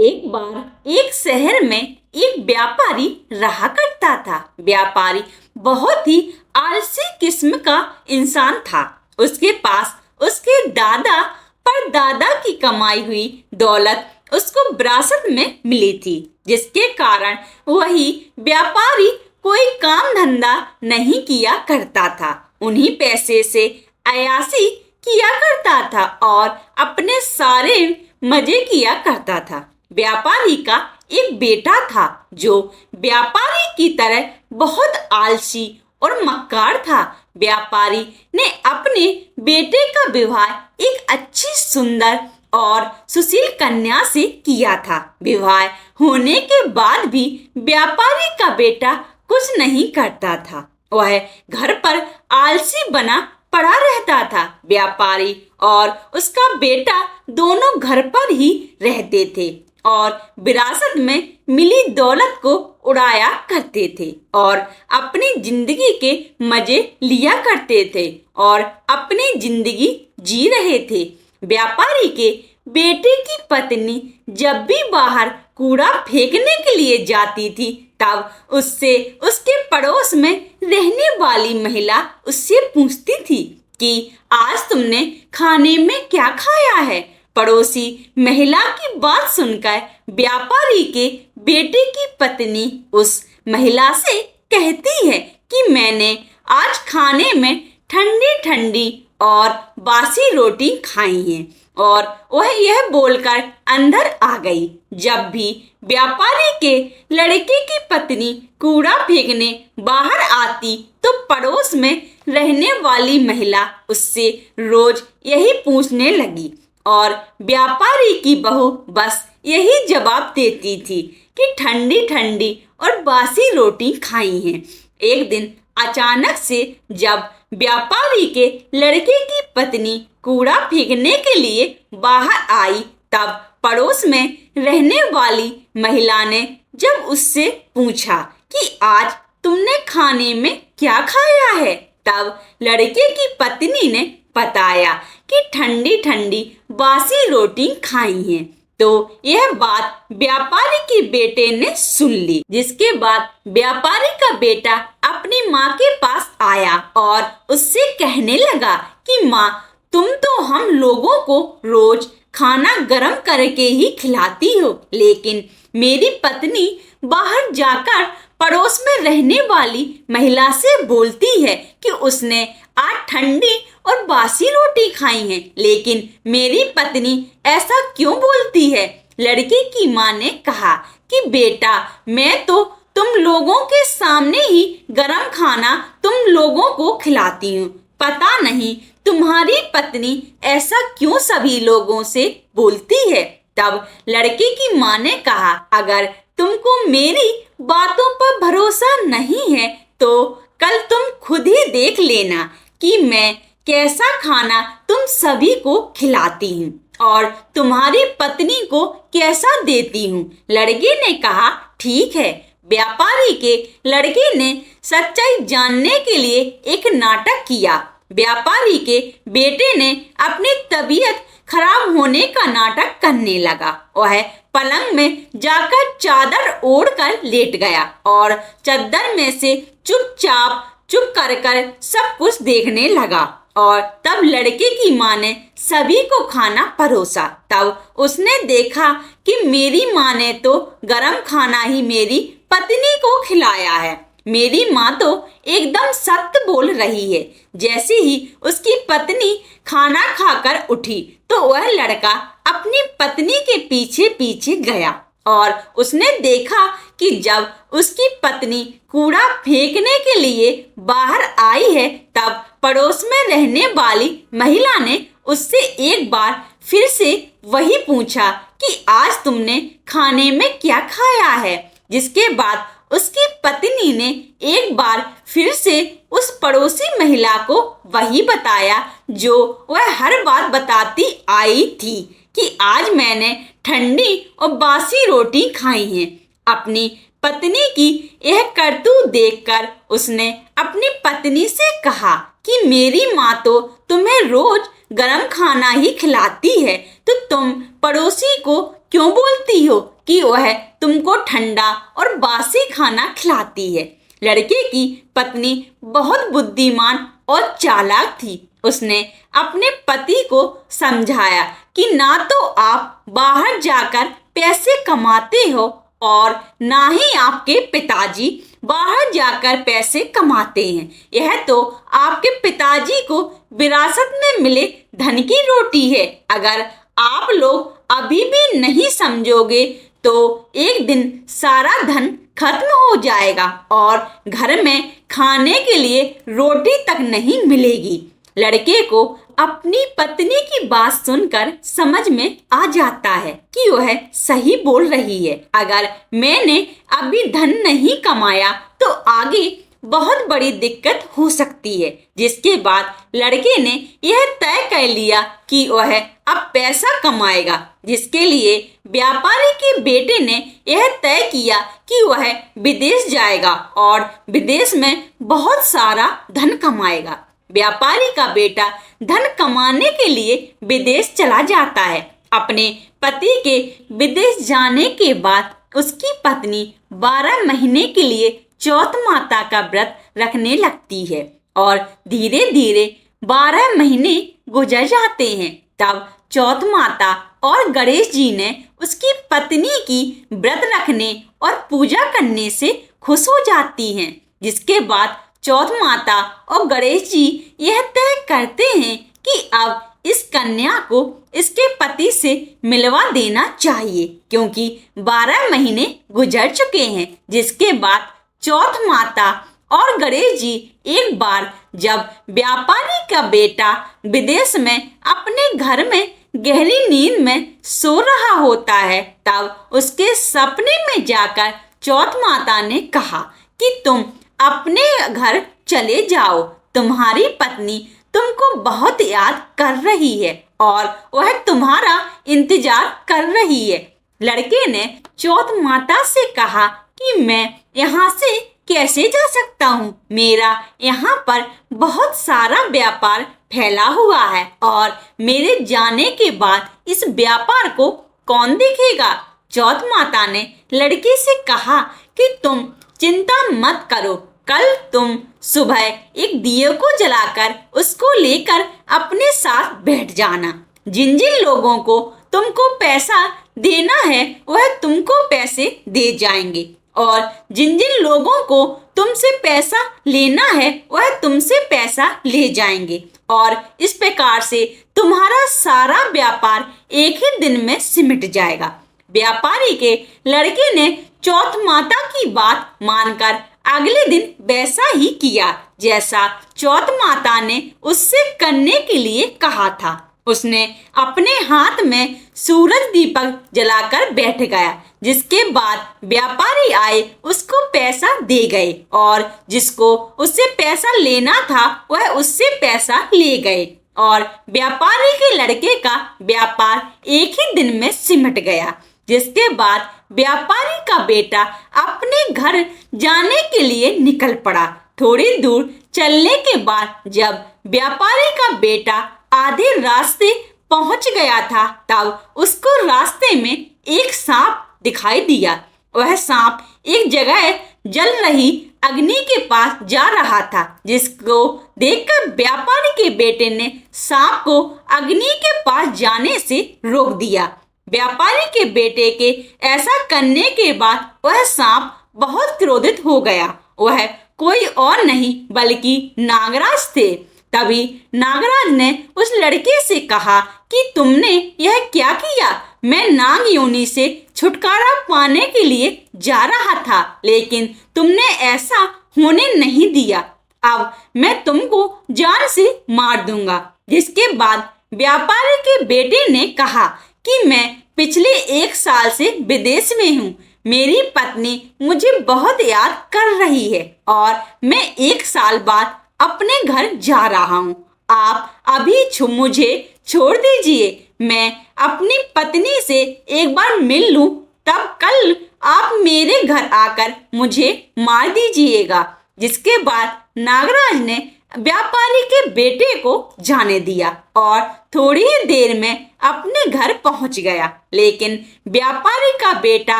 एक बार एक शहर में एक व्यापारी रहा करता था। व्यापारी बहुत ही आलसी किस्म का इंसान था। उसके पास उसके दादा परदादा की कमाई हुई दौलत उसको विरासत में मिली थी, जिसके कारण वही व्यापारी कोई काम धंधा नहीं किया करता था। उन्हीं पैसे से अय्याशी किया करता था और अपने सारे मजे किया करता था। व्यापारी का एक बेटा था जो व्यापारी की तरह बहुत आलसी और मक्कार था। व्यापारी ने अपने बेटे का विवाह एक अच्छी, सुंदर और सुशील कन्या से किया था। विवाह होने के बाद भी व्यापारी का बेटा कुछ नहीं करता था। वह घर पर आलसी बना पड़ा रहता था। व्यापारी और उसका बेटा दोनों घर पर ही रहते थे और विरासत में मिली दौलत को उड़ाया करते थे और अपनी जिंदगी के मजे लिया करते थे और अपनी जिंदगी जी रहे थे। व्यापारी के बेटे की पत्नी जब भी बाहर कूड़ा फेंकने के लिए जाती थी, तब उससे उसके पड़ोस में रहने वाली महिला उससे पूछती थी कि आज तुमने खाने में क्या खाया है। पड़ोसी महिला की बात सुनकर व्यापारी के बेटे की पत्नी उस महिला से कहती है कि मैंने आज खाने में ठंडी ठंडी और बासी रोटी खाई है, और वह यह बोलकर अंदर आ गई। जब भी व्यापारी के लड़के की पत्नी कूड़ा फेंकने बाहर आती, तो पड़ोस में रहने वाली महिला उससे रोज यही पूछने लगी और व्यापारी की बहू बस यही जवाब देती थी कि ठंडी ठंडी और बासी रोटी खाई हैं। एक दिन अचानक से जब व्यापारी के लड़के की पत्नी कूड़ा फेंकने के लिए बाहर आई, तब पड़ोस में रहने वाली महिला ने जब उससे पूछा कि आज तुमने खाने में क्या खाया है, तब लड़के की पत्नी ने बताया कि ठंडी ठंडी बासी रोटी खाई है। तो यह बात व्यापारी के बेटे ने सुन ली, जिसके बाद व्यापारी का बेटा अपनी माँ के पास आया और उससे कहने लगा कि माँ, तुम तो हम लोगों को रोज खाना गरम करके ही खिलाती हो, लेकिन मेरी पत्नी बाहर जाकर पड़ोस में रहने वाली महिला से बोलती है कि उसने आज ठंडी और बासी रोटी खाई है, लेकिन मेरी पत्नी ऐसा क्यों बोलती है। लड़के की माँ ने कहा कि बेटा, मैं तो तुम लोगों के सामने ही गरम खाना तुम लोगों को खिलाती हूँ। पता नहीं तुम्हारी पत्नी ऐसा क्यों सभी लोगों से बोलती है। तब लड़के की माँ ने कहा, अगर तुमको मेरी बातों पर भरोसा नहीं है तो कल तुम खुद ही देख लेना कि मैं कैसा खाना तुम सभी को खिलाती हूँ और तुम्हारी पत्नी को कैसा देती हूँ। लड़के ने कहा, ठीक है। व्यापारी के लड़के ने सच्चाई जानने के लिए एक नाटक किया। व्यापारी के बेटे ने अपनी तबीयत खराब होने का नाटक करने लगा। वह पलंग में जाकर चादर ओढ़कर लेट गया और चादर में से चुप कर सब कुछ देखने लगा। और तब लड़के की माँ ने सभी को खाना परोसा। तब उसने देखा कि मेरी माँ ने तो गरम खाना ही मेरी पत्नी को खिलाया है। मेरी माँ तो एकदम सत्य बोल रही है। जैसे ही उसकी पत्नी खाना खाकर उठी, तो वह लड़का अपनी पत्नी के पीछे पीछे गया और उसने देखा कि जब उसकी पत्नी कूड़ा फेंकने के लिए बाहर आई है, तब पड़ोस में रहने वाली महिला ने उससे एक बार फिर से वही पूछा कि आज तुमने खाने में क्या खाया है। जिसके बाद उसकी पत्नी ने एक बार फिर से उस पड़ोसी महिला को वही बताया जो वह हर बार बताती आई थी कि आज मैंने ठंडी और बासी रोटी खाई है। अपनी पत्नी की यह करतूत देखकर उसने अपनी पत्नी से कहा कि मेरी माँ तो तुम्हें रोज गरम खाना ही खिलाती है तो तुम पड़ोसी को क्यों बोलती हो कि वह तुमको ठंडा और बासी खाना खिलाती है। लड़के की पत्नी बहुत बुद्धिमान और चालाक थी। उसने अपने पति को समझाया कि ना तो आप बाहर जाकर पैसे कमाते हो और ना ही आपके पिताजी बाहर जाकर पैसे कमाते हैं। यह तो आपके पिताजी को विरासत में मिले धन की रोटी है। अगर आप लोग अभी भी नहीं समझोगे तो एक दिन सारा धन खत्म हो जाएगा और घर में खाने के लिए रोटी तक नहीं मिलेगी। लड़के को अपनी पत्नी की बात सुनकर समझ में आ जाता है कि वह सही बोल रही है। अगर मैंने अभी धन नहीं कमाया तो आगे बहुत बड़ी दिक्कत हो सकती है। जिसके बाद लड़के ने यह तय कर लिया कि वह अब पैसा कमाएगा, जिसके लिए व्यापारी के बेटे ने यह तय किया कि वह विदेश जाएगा और विदेश में बहुत सारा धन कमाएगा। व्यापारी का बेटा धन कमाने के लिए विदेश चला जाता है। अपने पति के विदेश जाने के बाद उसकी पत्नी 12 महीने के लिए चौथ माता का व्रत रखने लगती है और धीरे धीरे 12 महीने गुजर जाते हैं। तब चौथ माता और गणेश जी ने उसकी पत्नी की व्रत रखने और पूजा करने से खुश हो जाती हैं। जिसके बाद चौथ माता और गणेश जी यह तय करते हैं कि अब इस कन्या को इसके पति से मिलवा देना चाहिए, क्योंकि 12 महीने गुजर चुके हैं। जिसके बाद चौथ माता और गणेश जी एक बार जब व्यापारी का बेटा विदेश में अपने घर में गहरी नींद में सो रहा होता है, तब उसके सपने में जाकर चौथ माता ने कहा कि तुम अपने घर चले जाओ, तुम्हारी पत्नी तुमको बहुत याद कर रही है और वह तुम्हारा इंतजार कर रही है। लड़के ने चौथ माता से कहा कि मैं यहाँ से कैसे जा सकता हूँ, मेरा यहाँ पर बहुत सारा व्यापार फैला हुआ है और मेरे जाने के बाद इस व्यापार को कौन देखेगा। चौथ माता ने लड़के से कहा कि तुम चिंता मत करो, कल तुम सुबह एक दिए को जलाकर उसको लेकर अपने साथ बैठ जाना। जिन जिन लोगों को तुमको पैसा देना है वह तुमको पैसे दे जाएंगे और जिन जिन लोगों को तुमसे पैसा लेना है वह तुमसे पैसा ले जाएंगे और इस प्रकार से तुम्हारा सारा व्यापार एक ही दिन में सिमट जाएगा। व्यापारी के लड़के ने चौथ माता की बात मानकर अगले दिन वैसा ही किया जैसा चौथ माता ने उससे करने के लिए कहा था। उसने अपने हाथ में सूरज दीपक जलाकर बैठ गया। जिसके बाद व्यापारी आए उसको पैसा दे गए और जिसको उससे पैसा लेना था वह उससे पैसा ले गए और व्यापारी के लड़के का व्यापार एक ही दिन में सिमट गया। जिसके बाद व्यापारी का बेटा अपने घर जाने के लिए निकल पड़ा। थोड़ी दूर चलने के बाद जब व्यापारी का बेटा आधे रास्ते पहुंच गया था तब उसको रास्ते में एक सांप दिखाई दिया। वह सांप एक जगह जल रही अग्नि के पास जा रहा था, जिसको देखकर व्यापारी के बेटे ने सांप को अग्नि के पास जाने से रोक दिया। व्यापारी के बेटे के ऐसा करने के बाद वह सांप बहुत क्रोधित हो गया। वह कोई और नहीं बल्कि नागराज थे। तभी नागराज ने उस लड़के से कहा कि तुमने यह क्या किया? मैं नाग योनि से छुटकारा पाने के लिए जा रहा था, लेकिन तुमने ऐसा होने नहीं दिया। अब मैं तुमको जान से मार दूंगा। जिसके बाद व्यापारी के बेटे ने कहा कि मैं पिछले 1 साल से विदेश में हूँ। मेरी पत्नी मुझे बहुत याद कर रही है और मैं 1 साल बाद अपने घर जा रहा हूँ। आप अभी मुझे छोड़ दीजिए, मैं अपनी पत्नी से एक बार मिल लूं, तब कल आप मेरे घर आकर मुझे मार दीजिएगा। जिसके बाद नागराज ने व्यापारी के बेटे को जाने दिया और थोड़ी ही देर में अपने घर पहुंच गया। लेकिन व्यापारी का बेटा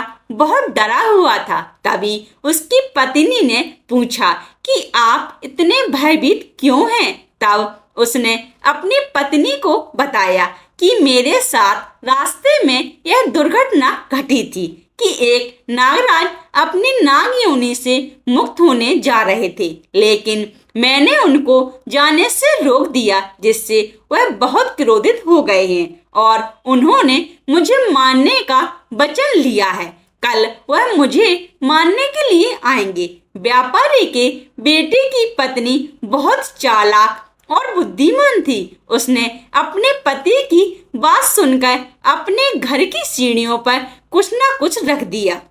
बहुत डरा हुआ था। तभी उसकी पत्नी ने पूछा कि आप इतने भयभीत क्यों हैं? तब उसने अपनी पत्नी को बताया कि मेरे साथ रास्ते में यह दुर्घटना घटी थी कि एक नागराज अपनी नाग योनि से मुक्त होने जा रहे थे, लेकिन मैंने उनको जाने से रोक दिया, जिससे वह बहुत क्रोधित हो गए हैं और उन्होंने मुझे मारने का वचन लिया है। कल वह मुझे मारने के लिए आएंगे। व्यापारी के बेटे की पत्नी बहुत चालाक और बुद्धिमान थी। उसने अपने पति की बात सुनकर अपने घर की सीढ़ियों पर कुछ न कुछ रख दिया।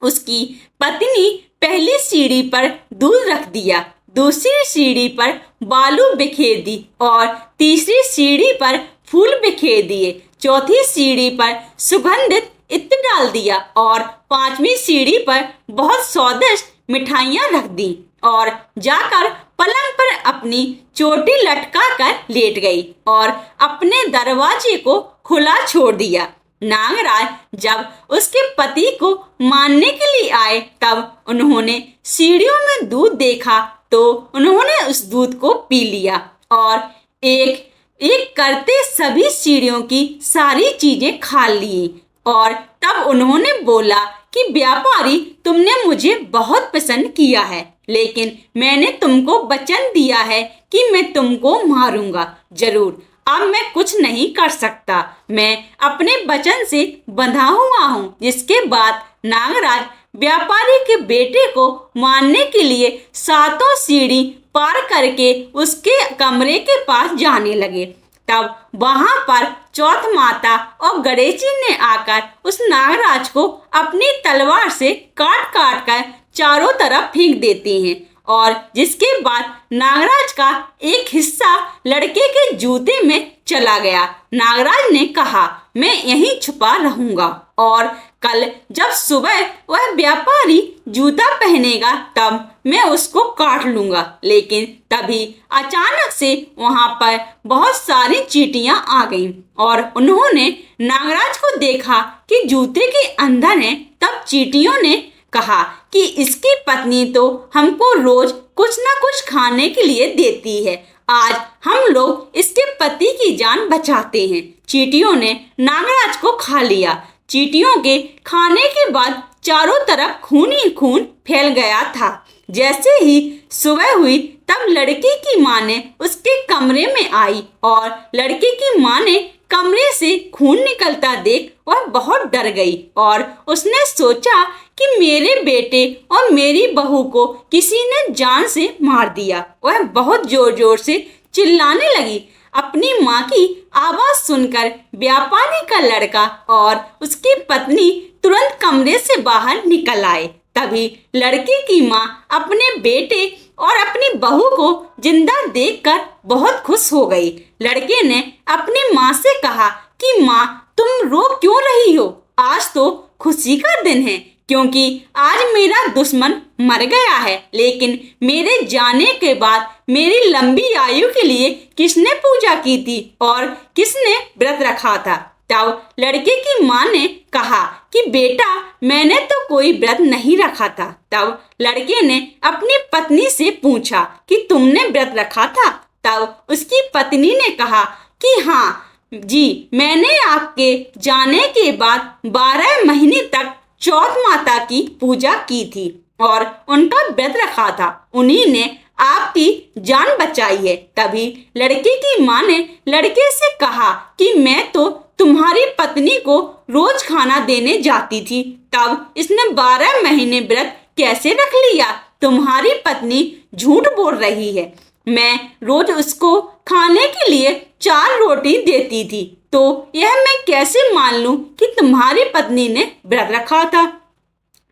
उसकी पत्नी पहली सीढ़ी पर दूध रख दिया, दूसरी सीढ़ी पर बालू बिखेर दी और तीसरी सीढ़ी पर फूल बिखेर दिए। चौथी सीढ़ी पर सुगंधित इत्र डाल दिया और पांचवी सीढ़ी पर बहुत स्वादिष्ट मिठाइयां रख दी और जाकर पलंग पर अपनी चोटी लटका कर लेट गई और अपने दरवाजे को खुला छोड़ दिया। नागराज जब उसके पति को मारने के लिए आए, तब उन्होंने सीढ़ियों में दूध देखा तो उन्होंने उस दूध को पी लिया और एक एक करते सभी सीढ़ियों की सारी चीजें खा ली। और तब उन्होंने बोला कि व्यापारी, तुमने मुझे बहुत पसंद किया है, लेकिन मैंने तुमको वचन दिया है कि मैं तुमको मारूंगा जरूर। अब मैं कुछ नहीं कर सकता, मैं अपने वचन से बंधा हुआ हूँ। जिसके बाद नागराज व्यापारी के बेटे को मारने के लिए सातों सीढ़ी पार करके उसके कमरे के पास जाने लगे। तब वहां पर चौथ माता और गणेश जी ने आकर उस नागराज को अपनी तलवार से काट काट कर चारों तरफ फेंक देते हैं और जिसके बाद नागराज का एक हिस्सा लड़के के जूते में चला गया। नागराज ने कहा, मैं यहीं छुपा रहूंगा और कल जब सुबह वह व्यापारी जूता पहनेगा तब मैं उसको काट लूंगा। लेकिन तभी अचानक से वहां पर बहुत सारी चींटियां आ गईं और उन्होंने नागराज को देखा कि जूते के अंदर है। तब चींटियों ने कहा कि इसकी पत्नी तो हमको रोज कुछ न कुछ खाने के लिए देती है, आज हम लोग इसके पति की जान बचाते हैं। चींटियों ने नागराज को खा लिया। चींटियों के खाने के बाद चारों तरफ खून ही खून फैल गया था। जैसे ही सुबह हुई तब लड़के की माँ ने उसके कमरे में आई और लड़के की माँ ने कमरे से खून निकलता देख वह बहुत डर गई और उसने सोचा कि मेरे बेटे और मेरी बहू को किसी ने जान से मार दिया। वह बहुत जोर जोर से चिल्लाने लगी। अपनी माँ की आवाज सुनकर व्यापारी का लड़का और उसकी पत्नी तुरंत कमरे से बाहर निकल आए। तभी लड़के की माँ अपने बेटे और अपनी बहू को जिंदा देखकर बहुत खुश हो गई। लड़के ने अपनी माँ से कहा कि माँ, तुम रो क्यों रही हो? आज तो खुशी का दिन है, क्योंकि आज मेरा दुश्मन मर गया है। लेकिन मेरे जाने के बाद मेरी लंबी आयु के लिए किसने पूजा की थी और किसने व्रत रखा था? तब लड़के की माँ ने कहा कि बेटा, मैंने तो कोई व्रत नहीं रखा था। तब लड़के ने अपनी पत्नी से पूछा कि तुमने व्रत रखा था? तब उसकी पत्नी ने कहा कि हाँ जी, मैंने आपके जाने के बाद 12 महीने तक चौथ माता की पूजा की थी और उनका व्रत रखा था। उन्हीं ने आपकी जान बचाई है। तभी लड़के की माँ ने लड़के से कहा कि मैं तो तुम्हारी पत्नी को रोज खाना देने जाती थी, तब इसने 12 महीने व्रत कैसे रख लिया? तुम्हारी पत्नी झूठ बोल रही है। मैं रोज उसको खाने के लिए 4 रोटी देती थी, तो यह मैं कैसे मान लूं कि तुम्हारी पत्नी ने व्रत रखा था?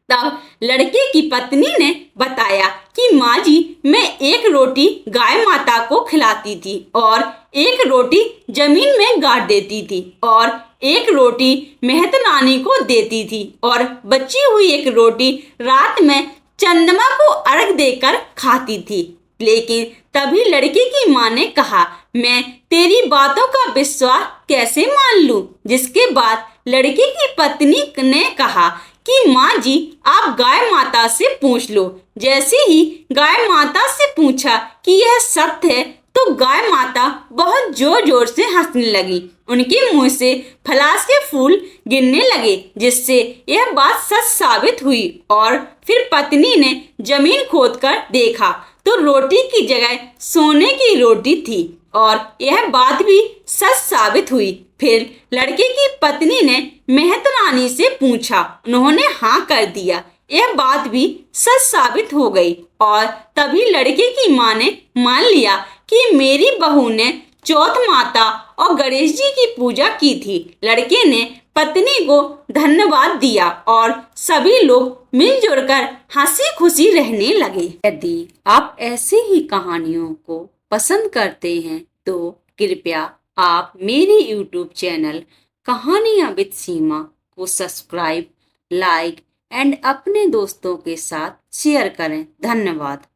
तब लड़के की पत्नी ने बताया कि माँ जी, मैं 1 रोटी गाय माता को खिलाती थी और 1 रोटी जमीन में गाड़ देती थी और 1 रोटी मेहत रानी को देती थी और बची हुई 1 रोटी रात में चंद्रमा को अर्घ देकर खाती थी। लेकिन तभी लड़के की माँ ने कहा, मैं तेरी बातों का विश्वास कैसे मान लूं? जिसके बाद लड़के की पत्नी ने कहा कि माँ जी, आप गाय माता से पूछ लो। जैसे ही गाय माता से पूछा कि यह सत्य है, तो गाय माता बहुत जोर जोर से हंसने लगी। उनके मुंह से फलास के फूल गिरने लगे, जिससे यह बात सच साबित हुई। और फिर पत्नी ने जमीन खोदकर देखा तो रोटी की जगह सोने की रोटी थी, और यह बात भी सच साबित हुई। फिर लड़के की पत्नी ने मेहतरानी से पूछा, उन्होंने हाँ कर दिया। यह बात भी सच साबित हो गई, और तभी लड़के की माँ ने मान लिया कि मेरी बहू ने चौथ माता और गणेश जी की पूजा की थी। लड़के ने पत्नी को धन्यवाद दिया और सभी लोग मिलजुल कर हंसी खुशी रहने लगे। यदि आप ऐसे ही कहानियों को पसंद करते हैं तो कृपया आप मेरे YouTube चैनल कहानियां विद सीमा को सब्सक्राइब, लाइक एंड अपने दोस्तों के साथ शेयर करें। धन्यवाद।